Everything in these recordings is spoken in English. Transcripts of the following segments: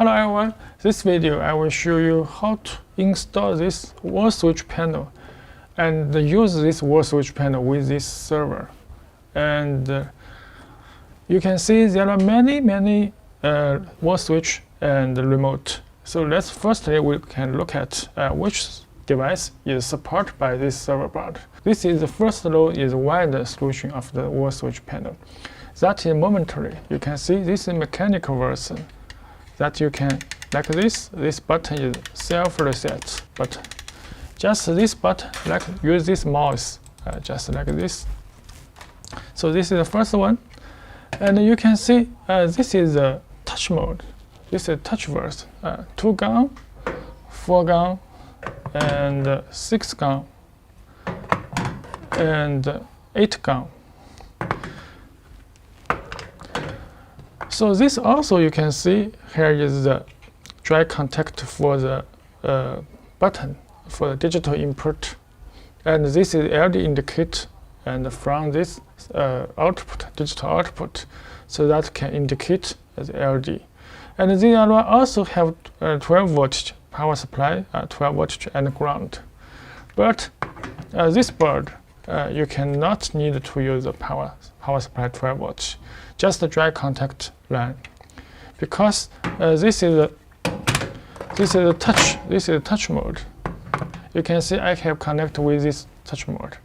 Hello everyone, this video I will show you how to install this wall switch panel and use this wall switch panel with this server. And you can see there are many wall switch and remote. So let's firstly we can look at which device is supported by this server board. This is the first row is wired solution of the wall switch panel. That is momentary. You can see this is mechanical version. That you can, like this button is self-reset button. Just this button, like use this mouse, just like this. So this is the first one. And you can see this is the touch mode. This is touch version. 2 gun, 4 gun, and 6 gun, and 8 gun. So this also you can see here is the dry contact for the button for the digital input, and this is LED indicate, and from this output, digital output, so that can indicate as LED. And they also have 12 voltage power supply, 12 voltage and ground. But this board you cannot need to use the power supply 12 volts, just the dry contact line, because this is a touch mode. You can see I have connected with this touch mode.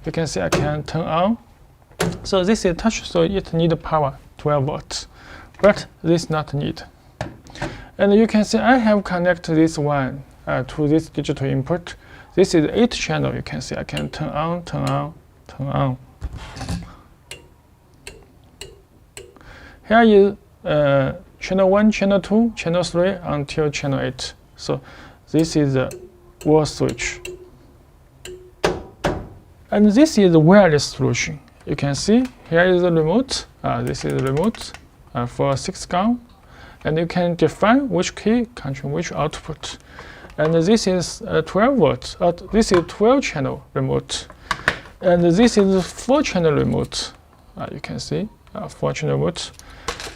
You can see I can turn on. So this is touch, so it need power 12 volts, but this not need. And you can see I have connected this one to this digital input. This is 8 channel. You can see I can turn on, turn on, turn on. Here is channel 1, channel 2, channel 3 until channel 8. So this is the wall switch. And this is the wireless solution. You can see here is the remote. This is the remote for 6 gun. And you can define which key control which output. And this is 12 volts. This is 12 channel remote. And this is 4 channel remote. You can see 4 channel remote.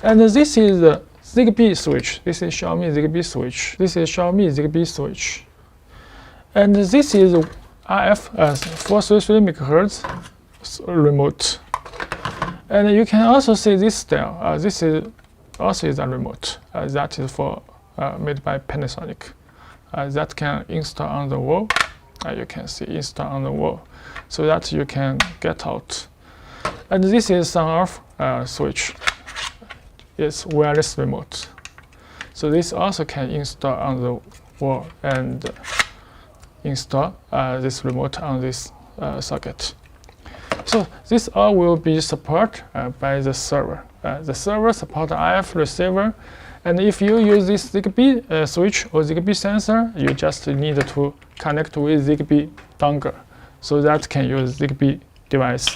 And this is the Zigbee switch. This is Xiaomi Zigbee switch. This is Xiaomi Zigbee switch. And this is RF 433 MHz remote. And you can also see this style. This is also is a remote. That is for made by Panasonic. That can install on the wall. You can see install on the wall, so that you can get out. And this is on-off switch. It's wireless remote. So this also can install on the wall and install this remote on this socket. So this all will be supported by the server. The server supports RF receiver, and if you use this Zigbee switch or Zigbee sensor, you just need to connect with Zigbee dongle, so that can use Zigbee device.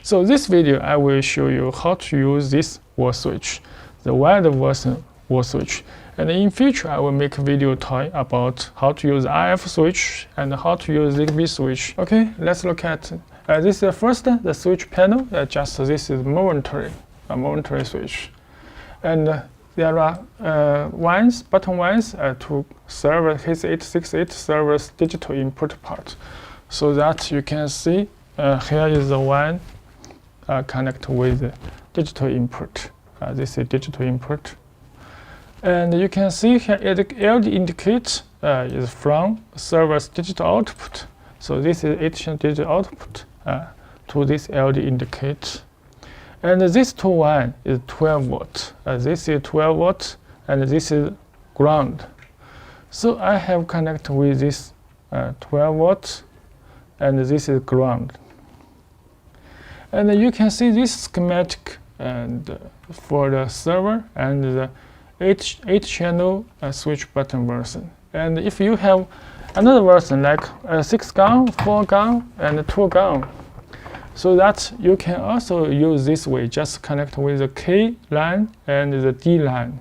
So this video I will show you how to use this wall switch, the wired version wall switch. And in future I will make a video talk about how to use RF switch and how to use Zigbee switch. Okay, let's look at this is the first the switch panel. Just this is momentary, a momentary switch, and there are button ones to server his 868 server's digital input part, so that you can see here is the one connect with the digital input. This is digital input, and you can see here the LED indicate is from server's digital output. So this is 8 digital output to this LED indicate. And this two one is 12 volt. This is 12 volt, and this is ground. So I have connected with this 12 volt, and this is ground. And you can see this schematic and for the server and the 8 channel switch button version. And if you have another version like 6 gun, 4 gun, and 2 gun, so that you can also use this way, just connect with the K line and the D line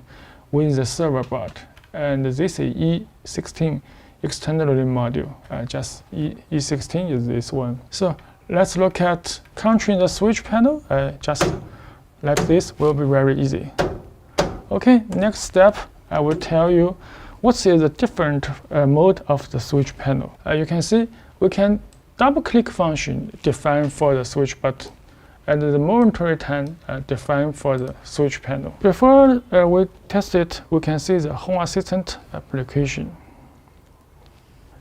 with the server board. And this is E16 external module. Just E16 is this one. So let's look at controlling the switch panel. Just like this will be very easy. Okay, next step, I will tell you what is the different mode of the switch panel. You can see we can double-click function define for the switch button, and the momentary time defined for the switch panel. Before we test it, we can see the Home Assistant application.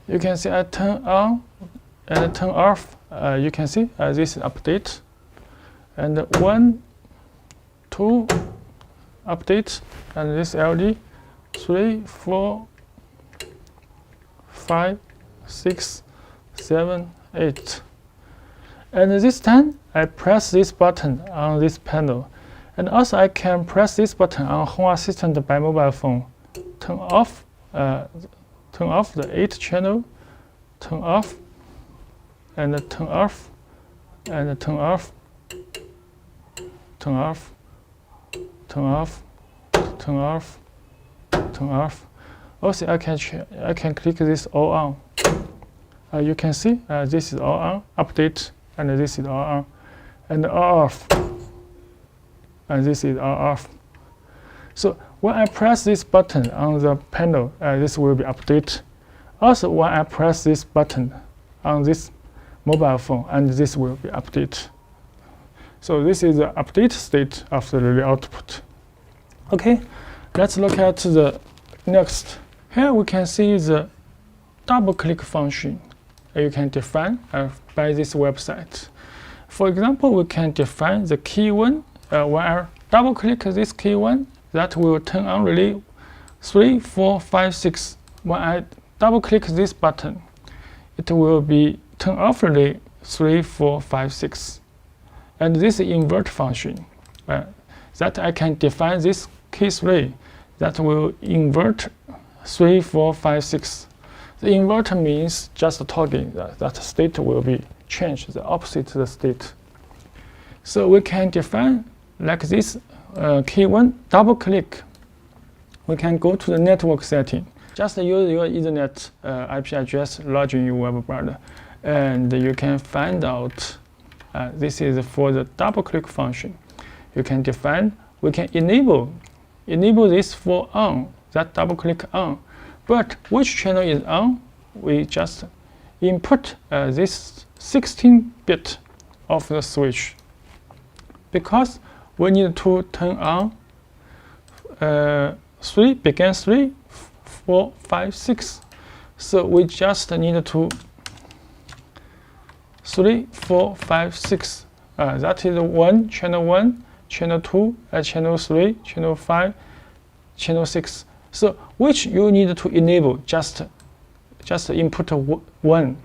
You can see I turn on and turn off. You can see this is update, and 1, 2, update, and this LED 3, 4, 5, 6, 7, 8. And this time I press this button on this panel, and also I can press this button on Home Assistant by mobile phone. Turn off the 8 channel, turn off, and turn off, and turn off, turn off, turn off, turn off, turn off. Also, I can click this all on. You can see this is all on, update, and this is all on, and all off, and this is all off. So when I press this button on the panel, this will be update. Also, when I press this button on this mobile phone, and this will be update. So this is the update state of the relay output. Okay, let's look at the next. Here we can see the double-click function you can define by this website. For example, we can define the key 1. When I double-click this key 1, that will turn on relay 3, 4, 5, 6. When I double-click this button, it will be turn off relay 3, 4, 5, 6. And this is invert function. That I can define this key 3 that will invert 3, 4, 5, 6. The inverter means just toggling that state will be changed, the opposite the state. So we can define like this key 1, double click. We can go to the network setting. Just use your Ethernet IP address, log in your web browser, and you can find out this is for the double click function. You can define, we can enable this for on, that double click on. But which channel is on? We just input this 16-bit of the switch, because we need to turn on 3, 4, 5, 6. So we just need to 3, 4, 5, 6. That is channel 1, channel 2, channel 3, channel 5, channel 6. So which you need to enable, just input 1.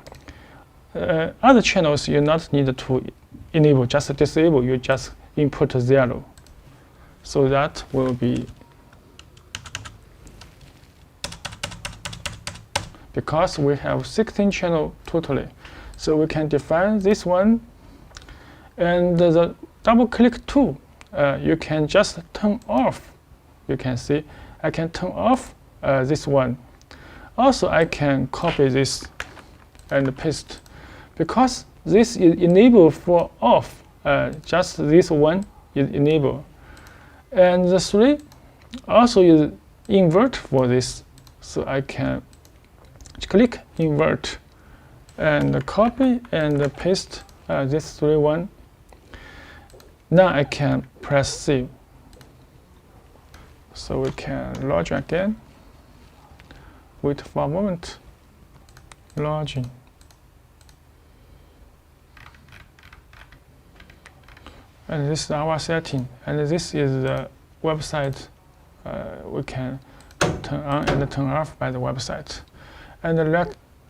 Other channels you not need to enable, just disable, you just input 0. So that will be, because we have 16 channels totally. So we can define this one, and the double click 2, you can just turn off. You can see I can turn off this one. Also, I can copy this and paste, because this is enable for off. Just this one is enable, and the 3 also is invert for this. So I can click invert and copy and paste this 3 one. Now I can press save. So we can log in again. Wait for a moment. Log in. And this is our setting. And this is the website we can turn on and turn off by the website. And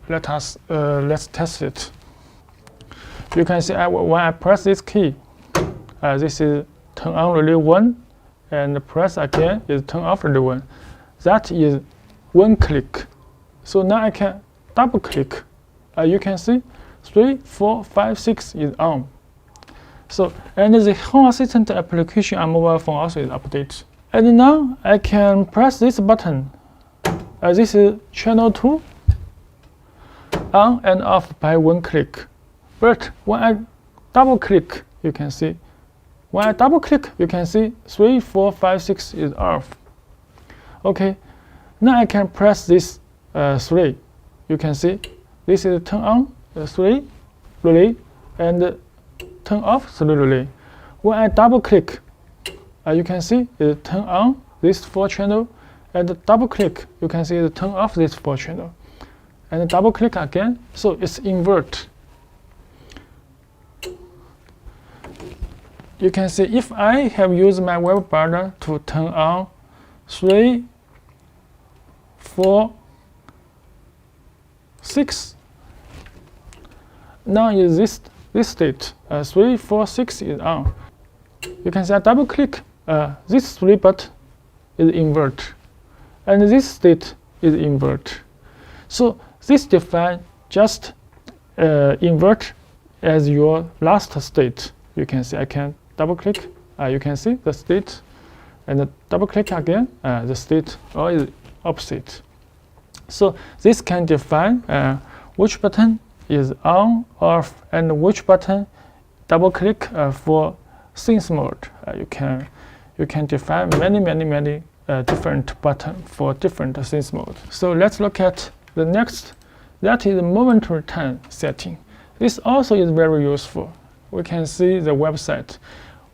let's test it. You can see when I press this key, this is turn on relay 1, and press again is turn off relay 1. That is 1 click. So now I can double click. You can see 3, 4, 5, 6 is on. So, and the Home Assistant application on mobile phone also is updated. And now I can press this button. This is channel 2, on and off by 1 click. But when I double click, you can see, when I double click, you can see 3, 4, 5, 6 is off. Okay, Now I can press this 3. You can see this is turn on 3 relay and turn off 3 relay. When I double click, you can see it turn on this 4 channel, and double click, you can see it turn off this 4 channel, and double click again, so it's invert. You can see if I have used my web browser to turn on 3, 4, 6. Now in this state, 3, 4, 6 is on. You can see I double click, this 3 button is invert, and this state is invert. So this define just invert as your last state. You can see I can double click, you can see the state, and double click again, the state is opposite. So this can define which button is on, off, and which button double click for scenes mode. You can define many different buttons for different scenes mode. So let's look at the next. That is momentary time setting. This also is very useful. We can see the website.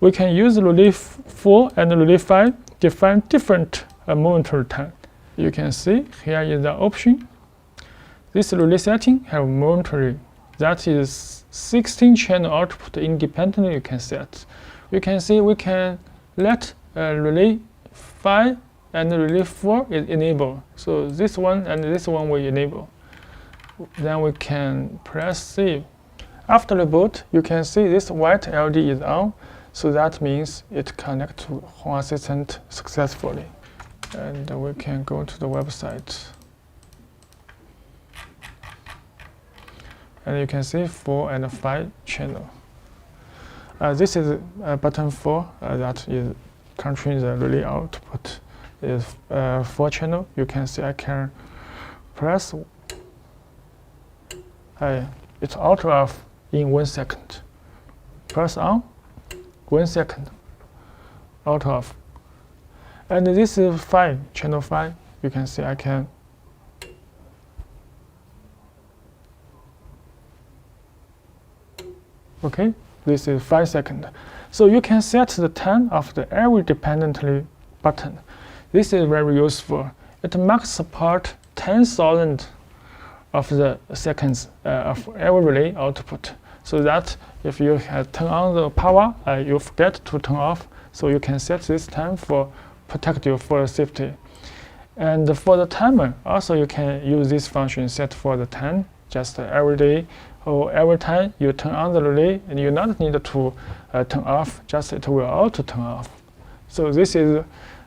We can use relay 4 and relay 5 define different momentary time. You can see here is the option. This relay setting have momentary. That is 16 channel output independently you can set. You can see we can let relay 5 and relay 4 is enabled. So this one and this one will enable. Then we can press save. After the boot, you can see this white LED is on. So that means it connects to Home Assistant successfully. And we can go to the website. And you can see 4 and 5 channel. This is button 4 that is controlling the relay output. Is 4 channel. You can see I can press. It's auto off in 1 second. Press on, 1 second, auto off. And this is 5, channel 5. You can see I can. Okay, this is 5 seconds. So you can set the time of the every dependently button. This is very useful. It max support 10,000 of the seconds of every relay output. So that if you have turn on the power, you forget to turn off. So you can set this time for protect you for safety. And for the timer, also you can use this function set for the time. Just every day or every time you turn on the relay, and you not need to turn off. Just it will auto turn off. So this is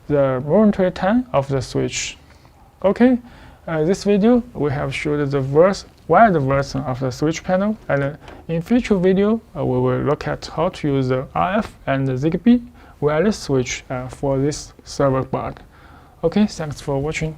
the momentary time of the switch. Okay. This video we have showed the wide version of the switch panel, and in future video we will look at how to use the RF and the ZigBee wireless switch for this server board. Okay, thanks for watching.